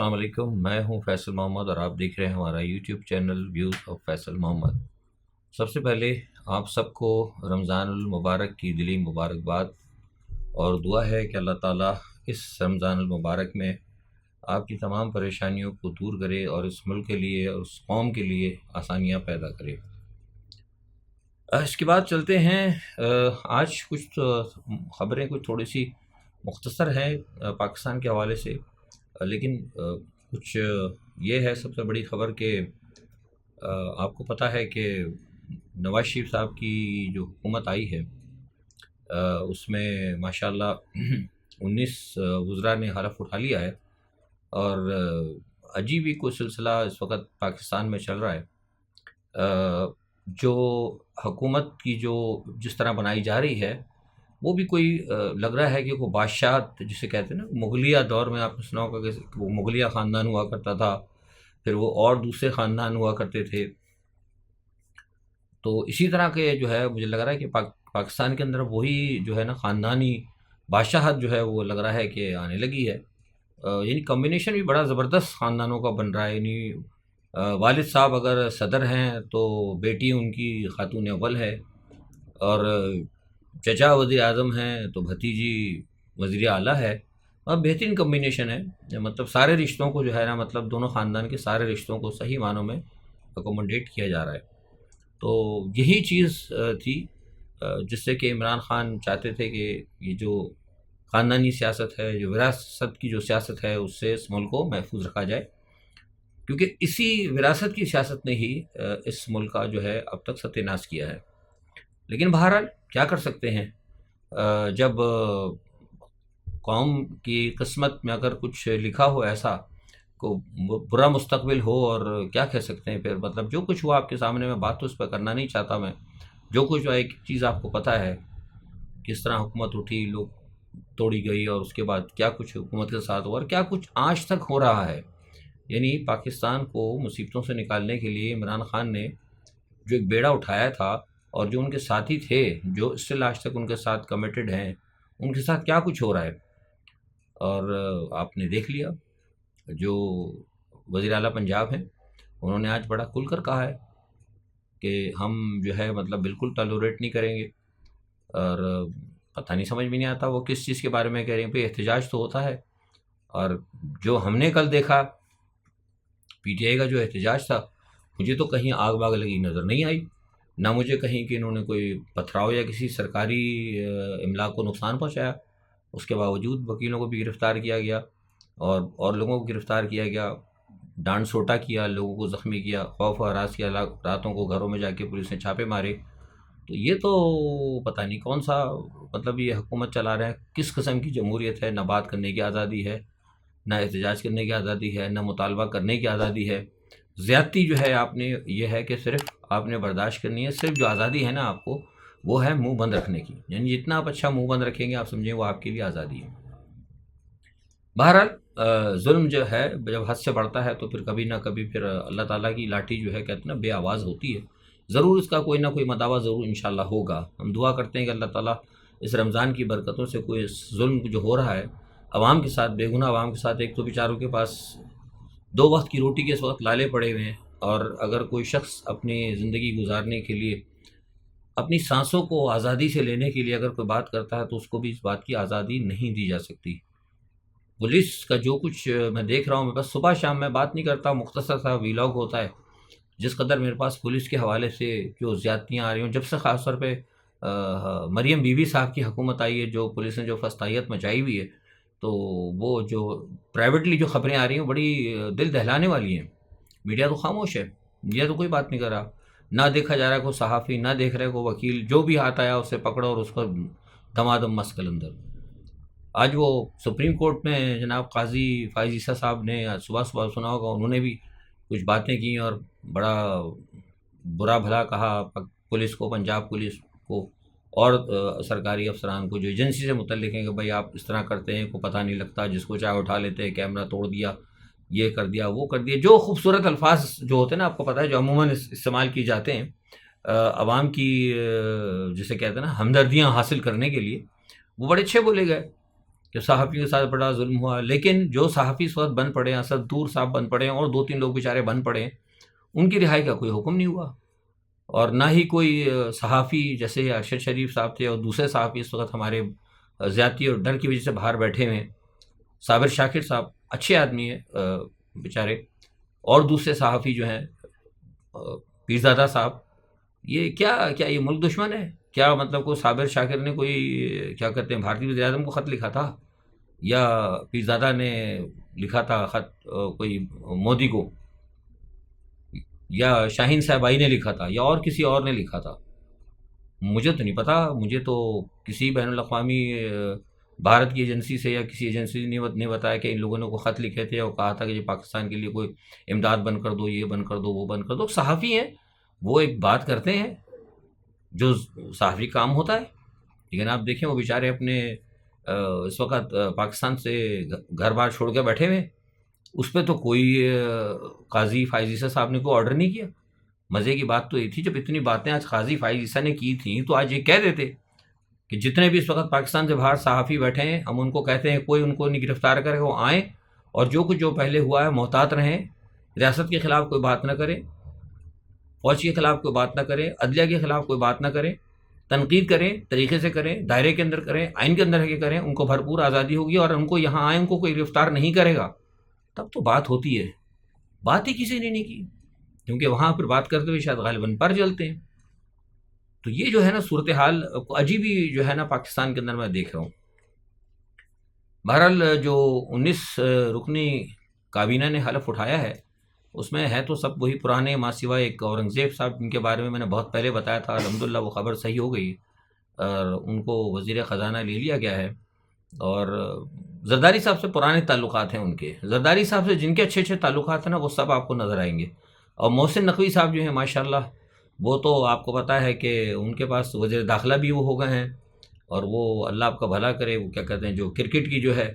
السلام علیکم، میں ہوں فیصل محمد اور آپ دیکھ رہے ہیں ہمارا YouTube channel views of Faisal Muhammad. سب سے پہلے آپ سب کو رمضان المبارک کی دلی مبارکباد اور دعا ہے کہ اللہ تعالیٰ اس رمضان المبارک میں آپ کی تمام پریشانیوں کو دور کرے اور اس ملک کے لیے اور اس قوم کے لیے آسانیاں پیدا کرے۔ اس کے بعد چلتے ہیں۔ آج کچھ خبریں کچھ تھوڑی سی مختصر ہیں پاکستان کے حوالے سے، لیکن کچھ یہ ہے سب سے بڑی خبر کہ آپ کو پتہ ہے کہ نواز شریف صاحب کی جو حکومت آئی ہے اس میں ماشاءاللہ 19 وزراء نے حلف اٹھا لیا ہے، اور عجیب ہی کوئی سلسلہ اس وقت پاکستان میں چل رہا ہے۔ جو حکومت کی جو جس طرح بنائی جا رہی ہے وہ بھی کوئی لگ رہا ہے کہ وہ بادشاہت جسے کہتے ہیں نا، مغلیہ دور میں آپ نے سنا ہوگا کہ وہ مغلیہ خاندان ہوا کرتا تھا، پھر وہ اور دوسرے خاندان ہوا کرتے تھے، تو اسی طرح کے جو ہے مجھے لگ رہا ہے کہ پاکستان کے اندر وہی جو ہے نا خاندانی بادشاہت جو ہے وہ لگ رہا ہے کہ آنے لگی ہے۔ یعنی کمبینیشن بھی بڑا زبردست خاندانوں کا بن رہا ہے، یعنی والد صاحب اگر صدر ہیں تو بیٹی ان کی خاتون اول ہے، اور چچا وزیر اعظم ہیں تو بھتیجی وزیر اعلیٰ ہے، اور بہترین کمبینیشن ہے۔ مطلب سارے رشتوں کو جو ہے نا، مطلب دونوں خاندان کے سارے رشتوں کو صحیح معنوں میں اکوموڈیٹ کیا جا رہا ہے۔ تو یہی چیز تھی جس سے کہ عمران خان چاہتے تھے کہ یہ جو خاندانی سیاست ہے، جو وراثت کی جو سیاست ہے، اس سے اس ملک کو محفوظ رکھا جائے، کیونکہ اسی وراثت کی سیاست نے ہی اس ملک کا جو ہے اب تک ستیہ ناش کیا ہے۔ لیکن بہرحال کیا کر سکتے ہیں، جب قوم کی قسمت میں اگر کچھ لکھا ہو ایسا کو برا مستقبل ہو، اور کیا کہہ سکتے ہیں پھر، مطلب جو کچھ ہوا آپ کے سامنے، میں بات تو اس پہ کرنا نہیں چاہتا، میں جو کچھ ہوا ایک چیز آپ کو پتہ ہے کس طرح حکومت اٹھی، لوگ توڑی گئی، اور اس کے بعد کیا کچھ حکومت کے ساتھ ہوا اور کیا کچھ آج تک ہو رہا ہے۔ یعنی پاکستان کو مصیبتوں سے نکالنے کے لیے عمران خان نے جو ایک بیڑا اٹھایا تھا، اور جو ان کے ساتھی تھے جو اسٹل آج تک ان کے ساتھ کمیٹڈ ہیں، ان کے ساتھ کیا کچھ ہو رہا ہے۔ اور آپ نے دیکھ لیا، جو وزیر اعلیٰ پنجاب ہیں انہوں نے آج بڑا کھل کر کہا ہے کہ ہم جو ہے مطلب بالکل ٹالوریٹ نہیں کریں گے، اور پتہ نہیں سمجھ میں نہیں آتا وہ کس چیز کے بارے میں کہہ رہے ہیں۔ پہ احتجاج تو ہوتا ہے، اور جو ہم نے کل دیکھا پی ٹی آئی کا جو احتجاج تھا، مجھے تو کہیں آگ باگ لگی نظر نہیں آئی، نہ مجھے کہیں کہ انہوں نے کوئی پتھراؤ یا کسی سرکاری املاک کو نقصان پہنچایا۔ اس کے باوجود وکیلوں کو بھی گرفتار کیا گیا، اور لوگوں کو گرفتار کیا گیا، ڈانٹ سوٹا کیا، لوگوں کو زخمی کیا، خوف و ہراس کیا، راتوں کو گھروں میں جا کے پولیس نے چھاپے مارے۔ تو یہ تو پتہ نہیں کون سا مطلب یہ حکومت چلا رہے ہیں، کس قسم کی جمہوریت ہے۔ نہ بات کرنے کی آزادی ہے، نہ احتجاج کرنے کی آزادی ہے، نہ مطالبہ کرنے کی آزادی ہے۔ زیادتی جو ہے آپ نے یہ ہے کہ صرف آپ نے برداشت کرنی ہے، صرف جو آزادی ہے نا آپ کو، وہ ہے منہ بند رکھنے کی، یعنی جتنا آپ اچھا منہ بند رکھیں گے آپ سمجھیں وہ آپ کے لیے آزادی ہے۔ بہرحال ظلم جو ہے جب حد سے بڑھتا ہے تو پھر کبھی نہ کبھی پھر اللہ تعالیٰ کی لاٹھی جو ہے کہتے ہیں نا بے آواز ہوتی ہے، ضرور اس کا کوئی نہ کوئی مداوع ضرور انشاءاللہ ہوگا۔ ہم دعا کرتے ہیں کہ اللہ تعالیٰ اس رمضان کی برکتوں سے کوئی ظلم جو ہو رہا ہے عوام کے ساتھ، بے گناہ عوام کے ساتھ، ایک تو بیچاروں کے پاس 2 وقت کی روٹی کے اس وقت لالے پڑے ہوئے ہیں، اور اگر کوئی شخص اپنی زندگی گزارنے کے لیے، اپنی سانسوں کو آزادی سے لینے کے لیے اگر کوئی بات کرتا ہے تو اس کو بھی اس بات کی آزادی نہیں دی جا سکتی۔ پولیس کا جو کچھ میں دیکھ رہا ہوں، میں بس صبح شام میں بات نہیں کرتا، مختصر سا ویلاگ ہوتا ہے، جس قدر میرے پاس پولیس کے حوالے سے جو زیادتیاں آ رہی ہوں، جب سے خاص طور پہ مریم بی بی صاحب کی حکومت آئی ہے، جو پولیس نے جو فسطائیت مچائی ہوئی ہے، تو وہ جو پرائیویٹلی جو خبریں آ رہی ہیں بڑی دل دہلانے والی ہیں۔ میڈیا تو خاموش ہے، میڈیا تو کوئی بات نہیں کر رہا، نہ دیکھا جا رہا ہے کوئی صحافی، نہ دیکھ رہا ہے کوئی وکیل، جو بھی ہاتھ آیا اسے پکڑو اور اس کو دمادم مسکل اندر۔ آج وہ سپریم کورٹ میں جناب قاضی فائز عیسیٰ صاحب نے صبح صبح سنا ہوگا، انہوں نے بھی کچھ باتیں کی اور بڑا برا بھلا کہا پولیس کو، پنجاب پولیس کو، اور سرکاری افسران کو جو ایجنسی سے متعلق ہیں کہ بھائی آپ اس طرح کرتے ہیں، کو پتہ نہیں لگتا، جس کو چاہے اٹھا لیتے ہیں، کیمرہ توڑ دیا، یہ کر دیا، وہ کر دیا، جو خوبصورت الفاظ جو ہوتے ہیں نا آپ کو پتہ ہے جو عموماً استعمال کی جاتے ہیں عوام کی جسے کہتے ہیں نا ہمدردیاں حاصل کرنے کے لیے، وہ بڑے اچھے بولے گئے۔ کہ صحافی کے ساتھ بڑا ظلم ہوا، لیکن جو صحافی اس وقت بند پڑے ہیں، اسد طور صاحب بند پڑے ہیں اور 2-3 لوگ بیچارے بند پڑے ہیں، ان کی رہائی کا کوئی حکم نہیں ہوا، اور نہ ہی کوئی صحافی جیسے ارشد شریف صاحب تھے اور دوسرے صحافی اس وقت ہمارے زیادتی اور ڈر کی وجہ سے باہر بیٹھے ہوئے ہیں، صابر شاکر صاحب اچھے آدمی ہیں بیچارے، اور دوسرے صحافی جو ہیں پیرزادہ صاحب، یہ کیا یہ ملک دشمن ہے کیا؟ مطلب کوئی صابر شاکر نے کوئی کیا کہتے ہیں بھارتی وزیر اعظم کو خط لکھا تھا، یا پیرزادہ نے لکھا تھا خط کوئی مودی کو، یا شاہین صاحب آئی نے لکھا تھا، یا اور کسی اور نے لکھا تھا؟ مجھے تو نہیں پتا، مجھے تو کسی بین الاقوامی بھارت کی ایجنسی سے یا کسی ایجنسی نے بتایا کہ ان لوگوں نے کوئی خط لکھے تھے اور کہا تھا کہ یہ پاکستان کے لیے کوئی امداد بند کر دو، یہ بند کر دو، وہ بند کر دو۔ صحافی ہیں، وہ ایک بات کرتے ہیں جو صحافی کام ہوتا ہے، لیکن آپ دیکھیں وہ بیچارے اپنے اس وقت پاکستان سے گھر بار چھوڑ کے بیٹھے ہوئے، اس پہ تو کوئی قاضی فائز عیسیٰ صاحب نے کوئی آرڈر نہیں کیا۔ مزے کی بات تو یہ تھی، جب اتنی باتیں آج قاضی فائز عیسیٰ نے کی تھیں تو آج یہ کہہ دیتے کہ جتنے بھی اس وقت پاکستان سے باہر صحافی بیٹھے ہیں، ہم ان کو کہتے ہیں کوئی ان کو نہیں گرفتار کرے، وہ آئیں اور جو کچھ جو پہلے ہوا ہے محتاط رہیں، ریاست کے خلاف کوئی بات نہ کریں، فوج کے خلاف کوئی بات نہ کریں، عدلیہ کے خلاف کوئی بات نہ کریں، تنقید کریں، طریقے سے کریں، دائرے کے اندر کریں، آئین کے اندر کے کریں، ان کو بھرپور آزادی ہوگی، اور ان کو یہاں آئیں ان کو کوئی گرفتار نہیں کرے گا، تب تو بات ہوتی ہے۔ بات ہی کسی نے نہیں کی، کیونکہ وہاں پھر بات کرتے ہوئے شاید غالباً پر جلتے ہیں۔ تو یہ جو ہے نا صورتحال عجیب ہی جو ہے نا پاکستان کے اندر میں دیکھ رہا ہوں۔ بہرحال جو 19 رکنی کابینہ نے حلف اٹھایا ہے، اس میں ہے تو سب وہی پرانے، ماں سوائے ایک اورنگزیب صاحب جن کے بارے میں نے بہت پہلے بتایا تھا، الحمدللہ وہ خبر صحیح ہو گئی اور ان کو وزیر خزانہ لے لیا گیا ہے، اور زرداری صاحب سے پرانے تعلقات ہیں ان کے، زرداری صاحب سے جن کے اچھے تعلقات ہیں نا وہ سب آپ کو نظر آئیں گے، اور محسن نقوی صاحب جو ہیں ماشاءاللہ، وہ تو آپ کو پتہ ہے کہ ان کے پاس وزیر داخلہ بھی وہ ہو گئے ہیں، اور وہ اللہ آپ کا بھلا کرے، وہ کیا کہتے ہیں جو کرکٹ کی جو ہے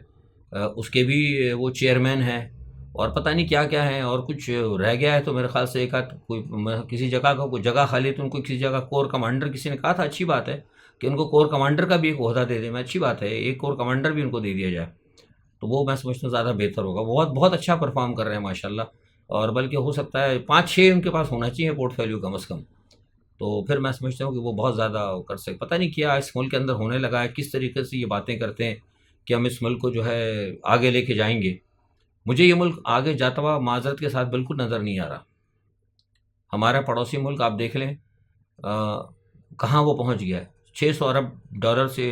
اس کے بھی وہ چیئرمین ہیں، اور پتہ نہیں کیا کیا ہیں، اور کچھ رہ گیا ہے تو میرے خیال سے ایک آدھ کوئی کسی جگہ کا کوئی جگہ خالی تو ان کو کسی جگہ کور کمانڈر کسی نے کہا تھا، اچھی بات ہے کہ ان کو کور کمانڈر کا بھی ایک عہدہ دے دیں، میں اچھی بات ہے ایک کور کمانڈر بھی ان کو دے دیا جائے تو وہ میں سمجھتا ہوں زیادہ بہتر ہوگا۔ بہت بہت اچھا پرفارم کر رہے ہیں ماشاءاللہ، اور بلکہ ہو سکتا ہے 5-6 ان کے پاس ہونا چاہیے پورٹ فولیو کم از کم، تو پھر میں سمجھتا ہوں کہ وہ بہت زیادہ کر سکتے۔ پتہ نہیں کیا اس ملک کے اندر ہونے لگا ہے، کس طریقے سے یہ باتیں کرتے ہیں کہ ہم اس ملک کو جو ہے آگے لے کے جائیں گے۔ مجھے یہ ملک آگے جاتا ہوا معذرت کے ساتھ بالکل نظر نہیں آ رہا۔ ہمارا پڑوسی ملک آپ دیکھ لیں کہاں وہ پہنچ گیا ہے، 600 ارب ڈالر سے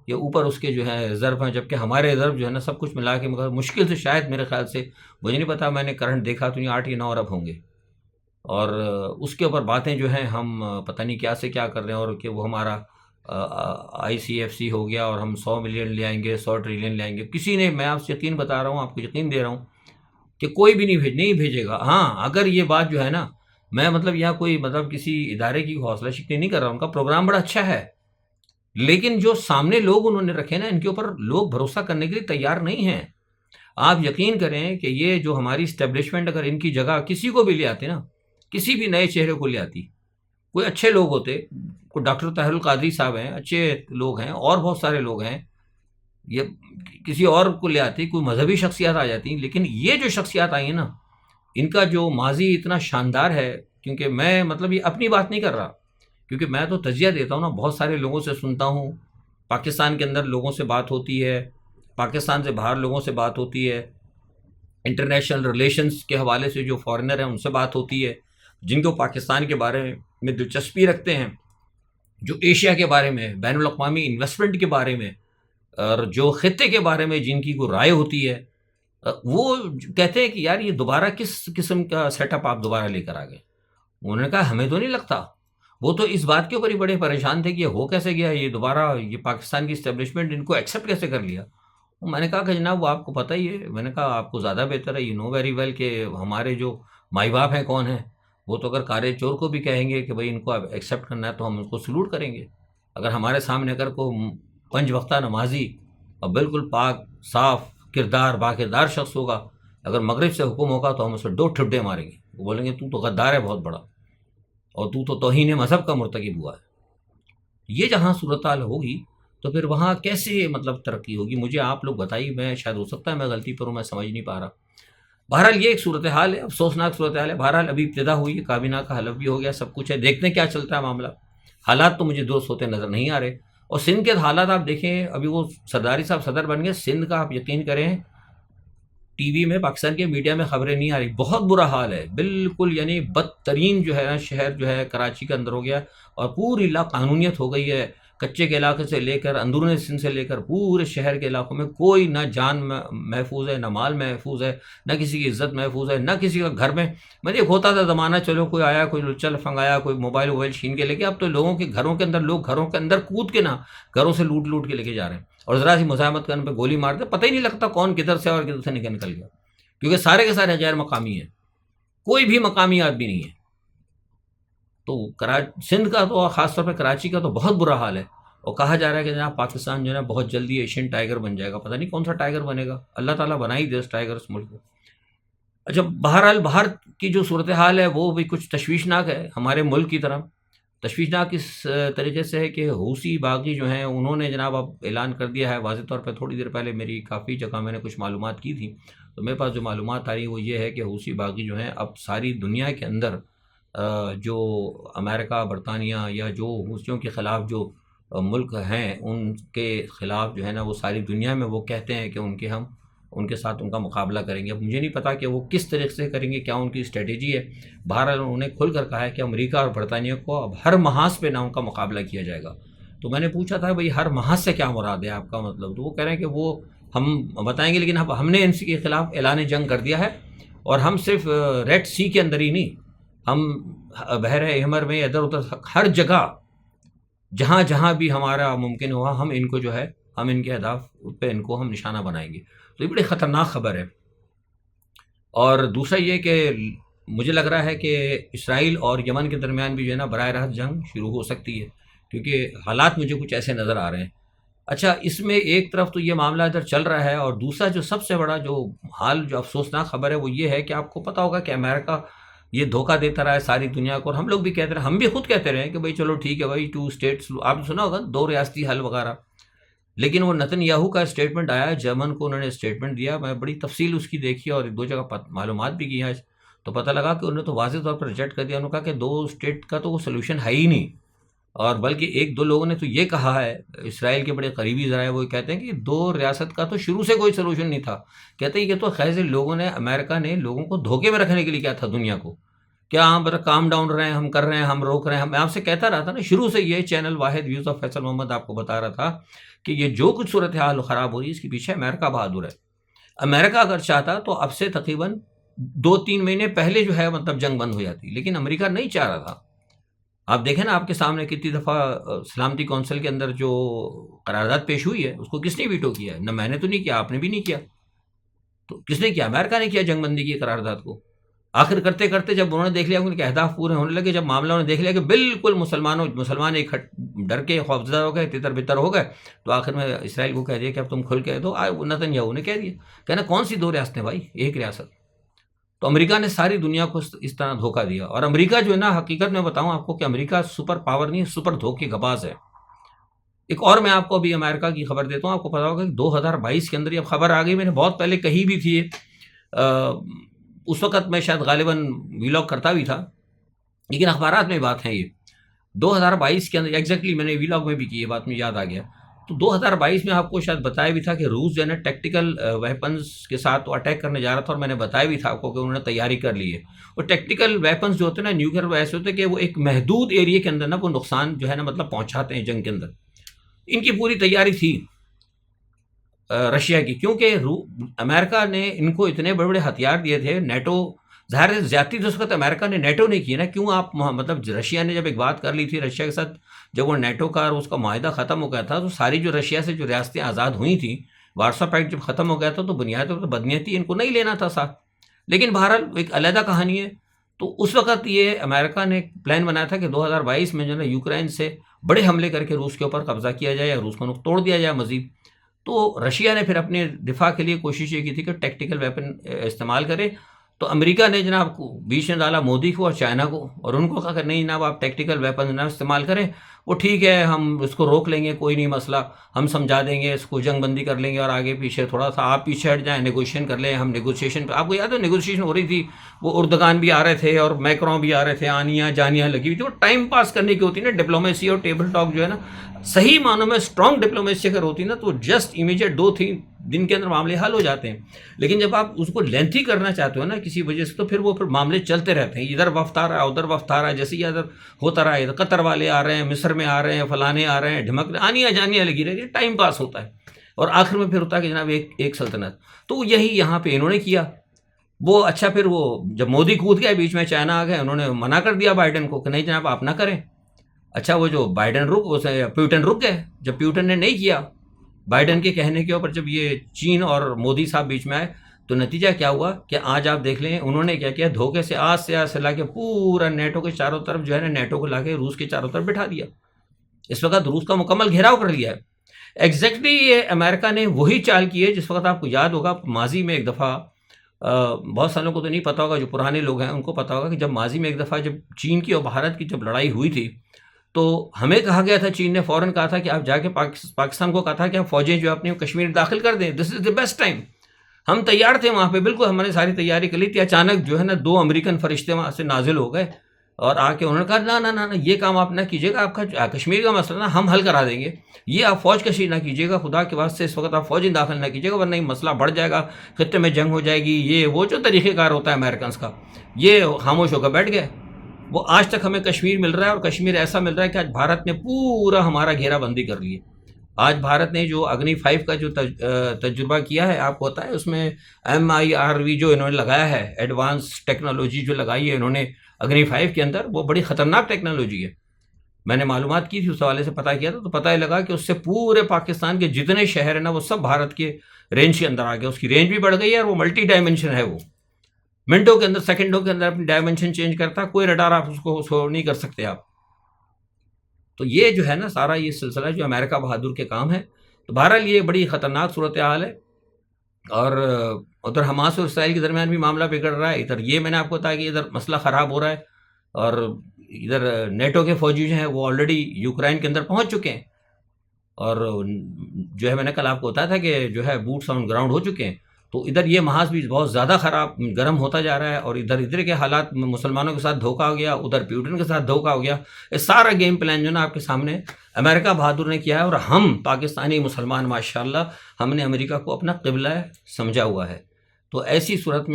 یہ اوپر اس کے جو ہے ریزرو ہیں، جبکہ ہمارے ریزرو جو ہے نا سب کچھ ملا کے مگر مشکل سے شاید میرے خیال سے، مجھے نہیں پتا، میں نے کرنٹ دیکھا تو یہ 8 یا 9 ارب ہوں گے، اور اس کے اوپر باتیں جو ہیں ہم پتہ نہیں کیا سے کیا کر رہے ہیں، اور کہ وہ ہمارا ICFC ہو گیا اور ہم 100 ملین لے آئیں گے، 100 ٹریلین لے آئیں گے۔ کسی نے، میں آپ سے یقین بتا رہا ہوں، آپ کو یقین دے رہا ہوں کہ کوئی بھی نہیں بھیجے گا۔ ہاں اگر یہ بات جو ہے نا، میں مطلب یہاں کوئی مطلب کسی ادارے کی حوصلہ شکنی نہیں کر رہا، ان کا پروگرام بڑا اچھا ہے، لیکن جو سامنے لوگ انہوں نے رکھے نا، ان کے اوپر لوگ بھروسہ کرنے کے لیے تیار نہیں ہیں۔ آپ یقین کریں کہ یہ جو ہماری اسٹیبلشمنٹ اگر ان کی جگہ کسی کو بھی لے آتے نا، کسی بھی نئے چہرے کو لے آتی، کوئی اچھے لوگ ہوتے، کوئی ڈاکٹر طاہر القادری صاحب ہیں، اچھے لوگ ہیں، اور بہت سارے لوگ ہیں، یہ کسی اور کو لے آتی، کوئی مذہبی شخصیات آ جاتی، لیکن یہ جو شخصیات آئی ہیں نا، ان کا جو ماضی اتنا شاندار ہے، کیونکہ میں مطلب یہ اپنی بات نہیں کر رہا، کیونکہ میں تو تجزیہ دیتا ہوں نا، بہت سارے لوگوں سے سنتا ہوں، پاکستان کے اندر لوگوں سے بات ہوتی ہے، پاکستان سے باہر لوگوں سے بات ہوتی ہے، انٹرنیشنل ریلیشنز کے حوالے سے جو فارنر ہیں ان سے بات ہوتی ہے، جن کو پاکستان کے بارے میں دلچسپی رکھتے ہیں، جو ایشیا کے بارے میں، بین الاقوامی انویسٹمنٹ کے بارے میں، اور جو خطے کے بارے میں جن کی کوئی رائے ہوتی ہے، وہ کہتے ہیں کہ یار یہ دوبارہ کس قسم کا سیٹ اپ آپ دوبارہ لے کر آ گئے۔ انہوں نے کہا ہمیں تو نہیں لگتا، وہ تو اس بات کے اوپر ہی بڑے پریشان تھے کہ یہ ہو کیسے گیا، یہ دوبارہ یہ پاکستان کی اسٹیبلشمنٹ ان کو ایکسیپٹ کیسے کر لیا۔ میں نے کہا کہ جناب وہ آپ کو پتہ ہی ہے، میں نے کہا آپ کو زیادہ بہتر ہے، یو نو ویری ویل کہ ہمارے جو مائی باپ ہیں کون ہیں، وہ تو اگر کارے چور کو بھی کہیں گے کہ بھائی ان کو ایکسیپٹ کرنا ہے تو ہم ان کو سلوٹ کریں گے۔ اگر ہمارے سامنے اگر کوئی 5 وقتہ نمازی اور بالکل پاک صاف کردار باکردار شخص ہوگا، اگر مغرب سے حکم ہوگا تو ہم اسے 2 ٹھڈے ماریں گے، وہ بولیں گے تو غدار ہے بہت بڑا، اور تو توہین مذہب کا مرتکب ہوا ہے۔ یہ جہاں صورتحال ہوگی تو پھر وہاں کیسے مطلب ترقی ہوگی؟ مجھے آپ لوگ بتائیے، میں شاید ہو سکتا ہے میں غلطی پر ہوں، میں سمجھ نہیں پا رہا۔ بہرحال یہ ایک صورتحال ہے، افسوسناک صورتحال ہے۔ بہرحال ابھی ابتدا ہوئی ہے، کابینہ کا حلف بھی ہو گیا، سب کچھ ہے، دیکھتے ہیں کیا چلتا ہے معاملہ۔ حالات تو مجھے درست ہوتے نظر نہیں آ رہے، اور سندھ کے حالات آپ دیکھیں، ابھی وہ سرداری صاحب صدر بن گئے سندھ کا، آپ یقین کریں ٹی وی میں پاکستان کے میڈیا میں خبریں نہیں آ رہی، بہت برا حال ہے بالکل، یعنی بدترین جو ہے نا شہر جو ہے کراچی کے اندر ہو گیا، اور پوری لا قانونیت ہو گئی ہے، کچے کے علاقے سے لے کر اندرون سندھ سے لے کر پورے شہر کے علاقوں میں کوئی نہ جان محفوظ ہے، نہ مال محفوظ ہے، نہ کسی کی عزت محفوظ ہے، نہ کسی کا گھر میں مطلب ایک ہوتا تھا زمانہ، چلو کوئی آیا کوئی لچا لفنگ آیا، کوئی موبائل ووبائل چھین کے لے کے، اب تو لوگوں کے گھروں کے اندر لوگ گھروں کے اندر کود کے نہ گھروں سے لوٹ لوٹ کے لے کے جا رہے ہیں، اور ذرا سی مزاحمت کرنے پہ گولی مارتے، پتہ ہی نہیں لگتا کون کدھر سے اور کدھر سے نکل گیا، کیونکہ سارے کے سارے غیر مقامی ہیں، کوئی بھی مقامی آدمی نہیں ہے۔ تو سندھ کا تو خاص طور پہ کراچی کا تو بہت برا حال ہے، اور کہا جا رہا ہے کہ جناب پاکستان جو ہے نا بہت جلدی ایشین ٹائیگر بن جائے گا، پتہ نہیں کون سا ٹائیگر بنے گا، اللہ تعالیٰ بنا ہی دے اس ٹائیگر اس ملک کو۔ اچھا، بہرحال باہر کی جو صورتحال ہے وہ بھی کچھ تشویشناک ہے ہمارے ملک کی طرح۔ تشویشناک اس طریقے سے ہے کہ حوثی باغی جو ہیں انہوں نے جناب اب اعلان کر دیا ہے واضح طور پہ، تھوڑی دیر پہلے میری کافی جگہ میں نے کچھ معلومات کی تھی، تو میرے پاس جو معلومات آ رہی وہ یہ ہے کہ حوثی باغی جو ہیں اب ساری دنیا کے اندر جو امریکہ برطانیہ یا جو حوثیوں کے خلاف جو ملک ہیں ان کے خلاف جو ہے نا وہ ساری دنیا میں وہ کہتے ہیں کہ ہم ان کے ساتھ ان کا مقابلہ کریں گے۔ اب مجھے نہیں پتا کہ وہ کس طریقے سے کریں گے، کیا ان کی اسٹریٹجی ہے۔ بہرحال انہوں نے کھل کر کہا ہے کہ امریکہ اور برطانیہ کو اب ہر محاذ پہ نہ ان کا مقابلہ کیا جائے گا۔ تو میں نے پوچھا تھا بھئی ہر محاذ سے کیا مراد ہے آپ کا مطلب؟ تو وہ کہہ رہے ہیں کہ وہ ہم بتائیں گے، لیکن اب ہم نے ان کے خلاف اعلان جنگ کر دیا ہے، اور ہم صرف ریڈ سی کے اندر ہی نہیں، ہم بحر احمر میں ادھر ادھر ہر جگہ جہاں جہاں بھی ہمارا ممکن ہوا ہم ان کو جو ہے ہم ان کے اہداف پہ ان کو ہم نشانہ بنائیں گے۔ تو یہ بڑی خطرناک خبر ہے۔ اور دوسرا یہ کہ مجھے لگ رہا ہے کہ اسرائیل اور یمن کے درمیان بھی جو ہے نا براہ راست جنگ شروع ہو سکتی ہے، کیونکہ حالات مجھے کچھ ایسے نظر آ رہے ہیں۔ اچھا، اس میں ایک طرف تو یہ معاملہ ادھر چل رہا ہے، اور دوسرا جو سب سے بڑا جو حال جو افسوسناک خبر ہے وہ یہ ہے کہ آپ کو پتہ ہوگا کہ امریکہ یہ دھوکہ دیتا رہا ہے ساری دنیا کو، اور ہم لوگ بھی کہتے رہے، ہم بھی خود کہتے رہے کہ بھائی چلو ٹھیک ہے بھائی 2 اسٹیٹس، آپ نے سنا ہوگا 2 ریاستی حل وغیرہ، لیکن وہ نتن یاہو کا اسٹیٹمنٹ آیا، جرمن کو انہوں نے اسٹیٹمنٹ دیا، میں بڑی تفصیل اس کی دیکھی اور 2 جگہ معلومات بھی کی ہیں، تو پتہ لگا کہ انہوں نے تو واضح طور پر ریجیکٹ کر دیا، انہوں نے کہا کہ 2 اسٹیٹ کا تو وہ سلوشن ہے ہی نہیں، اور بلکہ 1-2 لوگوں نے تو یہ کہا ہے، اسرائیل کے بڑے قریبی ذرائع وہ کہتے ہیں کہ 2 ریاست کا تو شروع سے کوئی سلوشن نہیں تھا، کہتے ہیں کہ تو خیز لوگوں نے، امریکہ نے لوگوں کو دھوکے میں رکھنے کے لیے کیا تھا دنیا کو، کیا ہم کام ڈاؤن رہے ہیں، ہم کر رہے ہیں، ہم روک رہے ہیں، میں آپ سے کہتا رہا تھا نا شروع سے، یہ چینل واحد ویوز آف فیصل محمد آپ کو بتا رہا تھا کہ یہ جو کچھ صورتحال خراب ہو رہی ہے اس کے پیچھے امریکہ بہادر ہے۔ امریکہ اگر چاہتا تو اب سے تقریباً 2-3 مہینے پہلے جو ہے مطلب جنگ بند ہو جاتی، لیکن امریکہ نہیں چاہ رہا تھا۔ آپ دیکھیں نا آپ کے سامنے کتنی دفعہ سلامتی کونسل کے اندر جو قرارداد پیش ہوئی ہے اس کو کس نے ویٹو کیا ہے؟ نہ میں نے تو نہیں کیا، آپ نے بھی نہیں کیا، تو کس نے کیا؟ امریکہ نے کیا جنگ بندی کی قرارداد کو۔ آخر کرتے کرتے جب انہوں نے دیکھ لیا ان کے اہداف پورے ہونے لگے، جب معاملہ انہوں نے دیکھ لیا کہ بالکل مسلمان ایک ڈر کے خوفزدہ ہو گئے، تتر بتر ہو گئے، تو آخر میں اسرائیل کو کہہ دیا کہ اب تم کھل کے دو، نتن یاہو نے کہہ دیا، کہنا کون سی 2 ریاستیں بھائی، ایک ریاست۔ تو امریکہ نے ساری دنیا کو اس طرح دھوکہ دیا، اور امریکہ جو ہے نا حقیقت میں بتاؤں آپ کو کہ امریکہ سپر پاور نہیں، سپر دھوکے گباز ہے۔ ایک اور میں آپ کو ابھی امریکہ کی خبر دیتا ہوں، آپ کو پتا ہوگا کہ 2022 کے اندر یہ خبر آ گئی، میں نے بہت پہلے کہی بھی تھی، اس وقت میں شاید غالباً ویلاگ کرتا بھی تھا، لیکن اخبارات میں بات ہے، یہ 2022 کے اندر ایگزیکٹلی میں نے ویلاگ میں بھی کی، یہ بات میں یاد آ گیا۔ تو 2022 میں آپ کو شاید بتایا بھی تھا کہ روس جو ہے نا ٹیکٹیکل ویپنز کے ساتھ وہ اٹیک کرنے جا رہا تھا، اور میں نے بتایا بھی تھا آپ کو کہ انہوں نے تیاری کر لی ہے، اور ٹیکٹیکل ویپنز جو ہوتے ہیں نا نیوکلیئر ایسے ہوتے ہیں کہ وہ ایک محدود ایریے کے اندر نا وہ نقصان جو ہے نا مطلب پہنچاتے ہیں جنگ کے اندر، ان کی پوری تیاری تھی رشیا کی، کیونکہ امریکہ نے ان کو اتنے بڑے بڑے ہتھیار دیے تھے، نیٹو ظاہر ہے زیادتی تو اس وقت امریکہ نے نیٹو نے کی نا، کیوں آپ مطلب رشیا نے جب ایک بات کر لی تھی رشیا کے ساتھ، جب وہ نیٹو کا اور اس کا معاہدہ ختم ہو گیا تھا، تو ساری جو رشیا سے جو ریاستیں آزاد ہوئی تھیں، وارسا پیکٹ جب ختم ہو گیا تھا تو بنیاد طور پر بدنیتی ان کو نہیں لینا تھا ساتھ، لیکن بہرحال ایک علیحدہ کہانی ہے۔ تو اس وقت یہ امریکہ نے پلان بنایا تھا کہ 2022 میں جو ہے یوکرین سے بڑے حملے کر کے روس کے اوپر قبضہ کیا جائے یا روس کو توڑ دیا جائے مزید۔ تو رشیا نے پھر اپنے دفاع کے لیے کوشش یہ کی تھی کہ ٹیکٹیکل ویپن استعمال کرے، تو امریکہ نے جناب کو بیچ میں ڈالا مودی کو اور چائنا کو، اور ان کو کہا کہ نہیں جناب آپ ٹیکٹیکل ویپن جناب استعمال کریں، وہ ٹھیک ہے ہم اس کو روک لیں گے، کوئی نہیں مسئلہ، ہم سمجھا دیں گے اس کو، جنگ بندی کر لیں گے، اور آگے پیچھے تھوڑا سا آپ پیچھے ہٹ جائیں، نیگوشیشن کر لیں، ہم نیگوشیشن پہ، آپ کو یاد ہے نیگوشیشن ہو رہی تھی، وہ اردگان بھی آ رہے تھے اور میکرون بھی آ رہے تھے، آنیاں جانیاں لگی ہوئی تھی، وہ ٹائم پاس کرنے کی ہوتی نا ڈپلومیسی، اور ٹیبل ٹاک جو ہے نا صحیح معنوں میں اسٹرانگ ڈپلومیسی اگر ہوتی نا تو جسٹ امیجیٹ 2-3 دن کے اندر معاملے حل ہو جاتے ہیں. لیکن جب آپ اس کو لینتھی کرنا چاہتے ہو نا کسی وجہ سے، تو پھر وہ معاملے چلتے رہتے ہیں، ادھر وفد آ رہا ہے ادھر وفد آ رہا ہے، جیسے یہ ادھر ہوتا رہا ہے، ادھر قطر والے آ رہے ہیں، مصر میں آ رہے ہیں، فلانے آ رہے ہیں، ڈھمک آنیاں جانیاں لگی رہتی ہے، ٹائم پاس ہوتا ہے، اور آخر میں پھر ہوتا ہے کہ جناب ایک سلطنت. تو یہی یہاں پہ انہوں نے کیا. وہ اچھا پھر وہ جب مودی کود گئے بیچ میں، چائنا آ گئے، انہوں نے منع کر دیا بائیڈن کو کہ نہیں جناب آپ نہ کریں. اچھا وہ جو بائیڈن پیوٹن رک گئے، جب پیوٹن نے نہیں کیا بائیڈن کے کہنے کے اوپر، جب یہ چین اور مودی صاحب بیچ میں آئے، تو نتیجہ کیا ہوا کہ آج آپ دیکھ لیں انہوں نے کیا کیا، دھوکے سے آج سے لا کے پورا نیٹو کے چاروں طرف جو ہے نا، نیٹو کو لا کے روس کے چاروں طرف بٹھا دیا. اس وقت روس کا مکمل گھیراؤ کر لیا ہے. ایگزیکٹلی یہ امریکہ نے وہی چال کی ہے جس وقت آپ کو یاد ہوگا ماضی میں ایک دفعہ، بہت سالوں کو تو نہیں پتا ہوگا، جو پرانے لوگ ہیں ان کو پتا ہوگا کہ جب ماضی میں ایک دفعہ جب چین کی اور بھارت کی جب لڑائی ہوئی تھی، تو ہمیں کہا گیا تھا، چین نے فوراً کہا تھا کہ آپ جا کے پاکستان کو کہا تھا کہ آپ فوجیں جو اپنی کشمیر داخل کر دیں، دس از دی بیسٹ ٹائم. ہم تیار تھے وہاں پہ، بالکل ہم نے ساری تیاری کر لی تھی. اچانک جو ہے نا 2 امریکن فرشتے وہاں سے نازل ہو گئے، اور آ کے انہوں نے کہا نہ یہ کام آپ نہ کیجیے گا، آپ کا کشمیر کا مسئلہ نا ہم حل کرا دیں گے، یہ آپ فوج کشی نہ کیجیے گا، خدا کے واسطے اس وقت آپ فوجیں داخل نہ کیجیے گا، ورنہ یہ مسئلہ بڑھ جائے گا، خطے میں جنگ ہو جائے گی. یہ وہ جو طریقہ کار ہوتا ہے امریکنس کا، یہ خاموش ہو کر بیٹھ گئے. وہ آج تک ہمیں کشمیر مل رہا ہے، اور کشمیر ایسا مل رہا ہے کہ آج بھارت نے پورا ہمارا گھیرا بندی کر لی ہے. آج بھارت نے جو اگنی 5 کا جو تجربہ کیا ہے، آپ کو پتا ہے اس میں MIRV جو انہوں نے لگایا ہے، ایڈوانس ٹیکنالوجی جو لگائی ہے انہوں نے اگنی 5 کے اندر، وہ بڑی خطرناک ٹیکنالوجی ہے. میں نے معلومات کی تھی، اس حوالے سے پتہ کیا تھا، تو پتہ یہ لگا کہ اس سے پورے پاکستان کے جتنے شہر ہیں نا، وہ سب بھارت کے رینج کے اندر آ گئے. اس کی رینج بھی بڑھ گئی ہے، اور وہ ملٹی ڈائمنشن ہے، وہ منٹوں کے اندر سیکنڈوں کے اندر اپنی ڈائمنشن چینج کرتا ہے، کوئی رڈار آپ اس کو نہیں کر سکتے آپ. تو یہ جو ہے نا سارا یہ سلسلہ جو امریکہ بہادر کے کام ہے. تو بہرحال یہ بڑی خطرناک صورتحال ہے، اور ادھر حماس اور اسرائیل کے درمیان بھی معاملہ بگڑ رہا ہے، ادھر یہ میں نے آپ کو بتایا کہ ادھر مسئلہ خراب ہو رہا ہے، اور ادھر نیٹو کے فوجی جو ہیں وہ آلریڈی یوکرائن کے اندر پہنچ چکے ہیں، اور جو ہے میں نے کل آپ کو بتایا تھا کہ جو ہے بوٹس آن گراؤنڈ ہو چکے ہیں. تو ادھر یہ محاذ بھی بہت زیادہ خراب گرم ہوتا جا رہا ہے، اور ادھر کے حالات مسلمانوں کے ساتھ دھوکہ ہو گیا، ادھر پیوٹن کے ساتھ دھوکہ ہو گیا. یہ سارا گیم پلان جو نا آپ کے سامنے امریکہ بہادر نے کیا ہے، اور ہم پاکستانی مسلمان ماشاءاللہ ہم نے امریکہ کو اپنا قبلہ سمجھا ہوا ہے. تو ایسی صورت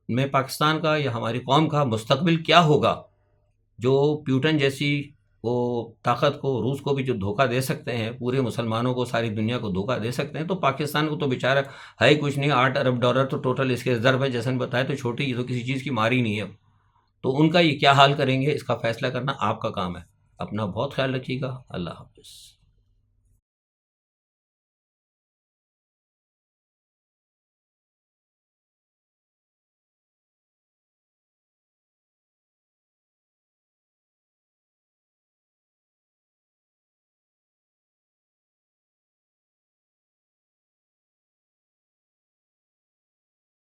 میں پاکستان کا یا ہماری قوم کا مستقبل کیا ہوگا، جو پیوٹن جیسی وہ طاقت کو، روس کو بھی جو دھوکہ دے سکتے ہیں، پورے مسلمانوں کو، ساری دنیا کو دھوکہ دے سکتے ہیں، تو پاکستان کو تو بیچارہ ہے ہی کچھ نہیں. $8 ارب تو ٹوٹل اس کے ریزرو ہے، جیسے نے بتایا، تو چھوٹی، یہ تو کسی چیز کی ماری نہیں ہے. تو ان کا یہ کیا حال کریں گے، اس کا فیصلہ کرنا آپ کا کام ہے. اپنا بہت خیال رکھیے گا. اللہ حافظ.